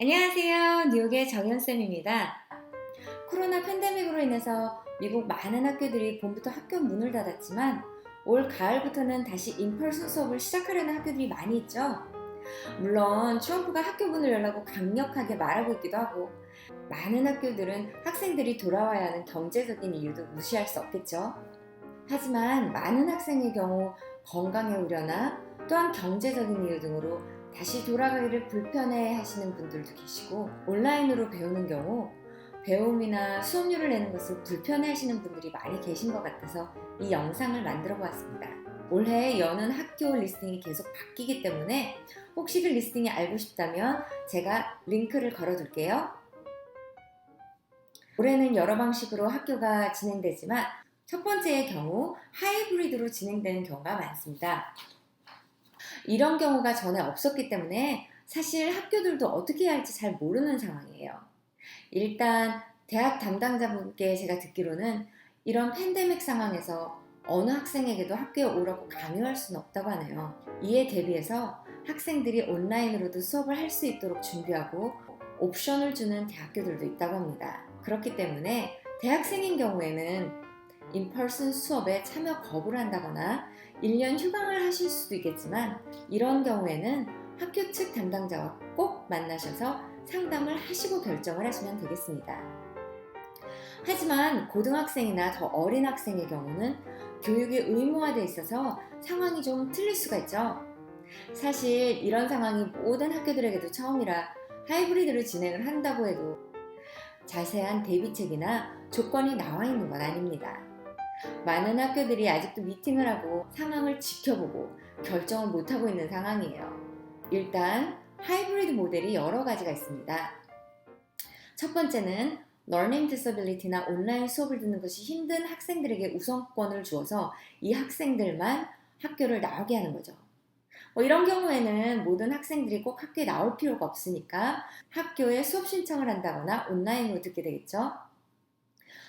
안녕하세요. 뉴욕의 정연쌤입니다. 코로나 팬데믹으로 인해서 미국 많은 학교들이 봄부터 학교 문을 닫았지만 올 가을부터는 다시 인펄슨 수업을 시작하려는 학교들이 많이 있죠. 물론 트럼프가 학교 문을 열라고 강력하게 말하고 있기도 하고 많은 학교들은 학생들이 돌아와야 하는 경제적인 이유도 무시할 수 없겠죠. 하지만 많은 학생의 경우 건강의 우려나 또한 경제적인 이유 등으로 다시 돌아가기를 불편해 하시는 분들도 계시고 온라인으로 배우는 경우 배움이나 수업료를 내는 것을 불편해 하시는 분들이 많이 계신 것 같아서 이 영상을 만들어 보았습니다. 올해 여는 학교 리스팅이 계속 바뀌기 때문에 혹시 그 리스팅이 알고 싶다면 제가 링크를 걸어 둘게요. 올해는 여러 방식으로 학교가 진행되지만 첫 번째의 경우 하이브리드로 진행되는 경우가 많습니다. 이런 경우가 전에 없었기 때문에 사실 학교들도 어떻게 해야 할지 잘 모르는 상황이에요. 일단 대학 담당자분께 제가 듣기로는 이런 팬데믹 상황에서 어느 학생에게도 학교에 오라고 강요할 수는 없다고 하네요. 이에 대비해서 학생들이 온라인으로도 수업을 할 수 있도록 준비하고 옵션을 주는 대학교들도 있다고 합니다. 그렇기 때문에 대학생인 경우에는 인펄슨 수업에 참여 거부를 한다거나 1년 휴강을 하실 수도 있겠지만 이런 경우에는 학교 측 담당자와 꼭 만나셔서 상담을 하시고 결정을 하시면 되겠습니다. 하지만 고등학생이나 더 어린 학생의 경우는 교육이 의무화되어 있어서 상황이 좀 틀릴 수가 있죠. 사실 이런 상황이 모든 학교들에게도 처음이라 하이브리드를 진행을 한다고 해도 자세한 대비책이나 조건이 나와 있는 건 아닙니다. 많은 학교들이 아직도 미팅을 하고 상황을 지켜보고 결정을 못하고 있는 상황이에요. 일단 하이브리드 모델이 여러 가지가 있습니다. 첫 번째는 Learning Disability나 온라인 수업을 듣는 것이 힘든 학생들에게 우선권을 주어서 이 학생들만 학교를 나오게 하는 거죠. 이런 경우에는 모든 학생들이 꼭 학교에 나올 필요가 없으니까 학교에 수업 신청을 한다거나 온라인으로 듣게 되겠죠.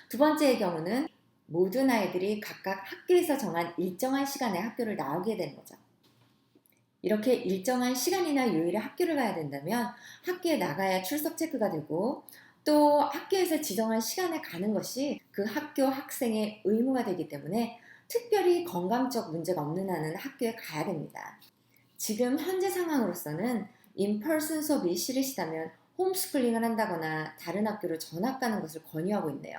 두 번째의 경우는 모든 아이들이 각각 학교에서 정한 일정한 시간에 학교를 나오게 되는 거죠. 이렇게 일정한 시간이나 요일에 학교를 가야 된다면 학교에 나가야 출석 체크가 되고 또 학교에서 지정한 시간에 가는 것이 그 학교 학생의 의무가 되기 때문에 특별히 건강적 문제가 없는 한은 학교에 가야 됩니다. 지금 현재 상황으로서는 인펄슨 수업이 싫으시다면 홈스쿨링을 한다거나 다른 학교로 전학 가는 것을 권유하고 있네요.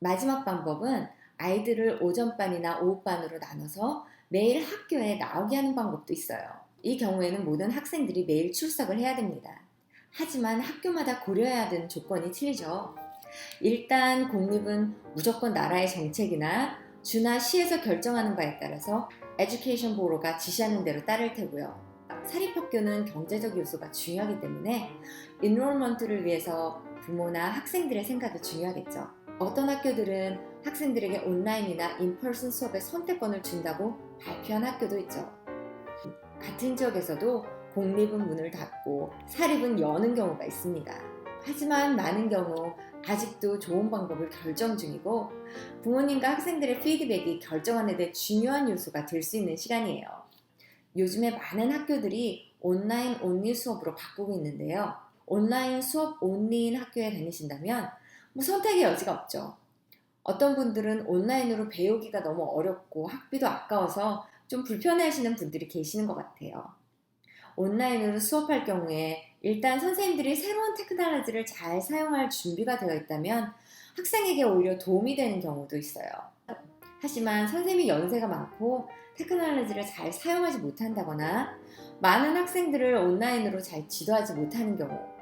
마지막 방법은 아이들을 오전반이나 오후반으로 나눠서 매일 학교에 나오게 하는 방법도 있어요. 이 경우에는 모든 학생들이 매일 출석을 해야 됩니다. 하지만 학교마다 고려해야 되는 조건이 틀리죠. 일단 공립은 무조건 나라의 정책이나 주나 시에서 결정하는 바에 따라서 에듀케이션 보로가 지시하는 대로 따를 테고요. 사립학교는 경제적 요소가 중요하기 때문에 인롤먼트를 위해서 부모나 학생들의 생각이 중요하겠죠. 어떤 학교들은 학생들에게 온라인이나 인펄슨 수업의 선택권을 준다고 발표한 학교도 있죠. 같은 지역에서도 공립은 문을 닫고 사립은 여는 경우가 있습니다. 하지만 많은 경우 아직도 좋은 방법을 결정 중이고 부모님과 학생들의 피드백이 결정하는 데 중요한 요소가 될 수 있는 시간이에요. 요즘에 많은 학교들이 온라인 온리 수업으로 바꾸고 있는데요. 온라인 수업 온리인 학교에 다니신다면 선택의 여지가 없죠. 어떤 분들은 온라인으로 배우기가 너무 어렵고 학비도 아까워서 좀 불편해하시는 분들이 계시는 것 같아요. 온라인으로 수업할 경우에 일단 선생님들이 새로운 테크놀로지를 잘 사용할 준비가 되어 있다면 학생에게 오히려 도움이 되는 경우도 있어요. 하지만 선생님이 연세가 많고 테크놀로지를 잘 사용하지 못한다거나 많은 학생들을 온라인으로 잘 지도하지 못하는 경우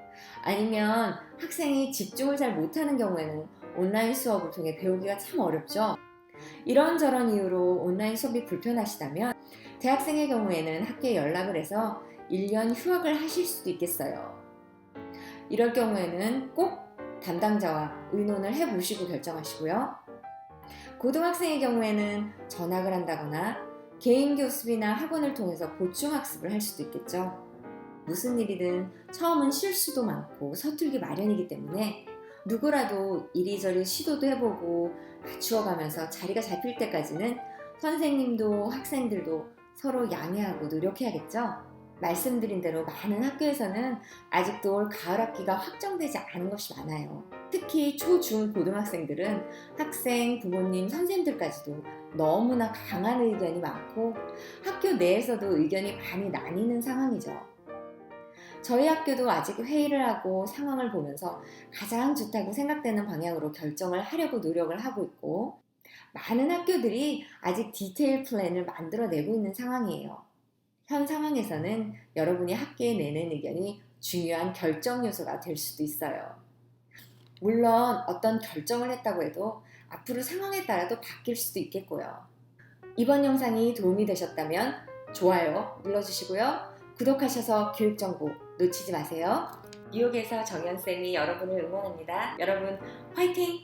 아니면 학생이 집중을 잘 못하는 경우에는 온라인 수업을 통해 배우기가 참 어렵죠. 이런저런 이유로 온라인 수업이 불편하시다면 대학생의 경우에는 학교에 연락을 해서 1년 휴학을 하실 수도 있겠어요. 이럴 경우에는 꼭 담당자와 의논을 해보시고 결정하시고요. 고등학생의 경우에는 전학을 한다거나 개인 교습이나 학원을 통해서 보충학습을 할 수도 있겠죠. 무슨 일이든 처음은 실수도 많고 서툴기 마련이기 때문에 누구라도 이리저리 시도도 해보고 맞추어가면서 자리가 잡힐 때까지는 선생님도 학생들도 서로 양해하고 노력해야겠죠. 말씀드린 대로 많은 학교에서는 아직도 올 가을 학기가 확정되지 않은 것이 많아요. 특히 초, 중, 고등학생들은 학생, 부모님, 선생님들까지도 너무나 강한 의견이 많고 학교 내에서도 의견이 많이 나뉘는 상황이죠. 저희 학교도 아직 회의를 하고 상황을 보면서 가장 좋다고 생각되는 방향으로 결정을 하려고 노력을 하고 있고, 많은 학교들이 아직 디테일 플랜을 만들어내고 있는 상황이에요. 현 상황에서는 여러분이 학교에 내는 의견이 중요한 결정 요소가 될 수도 있어요. 물론 어떤 결정을 했다고 해도 앞으로 상황에 따라도 바뀔 수도 있겠고요. 이번 영상이 도움이 되셨다면 좋아요 눌러주시고요. 구독하셔서 교육 정보 놓치지 마세요. 뉴욕에서 정연쌤이 여러분을 응원합니다. 여러분 화이팅!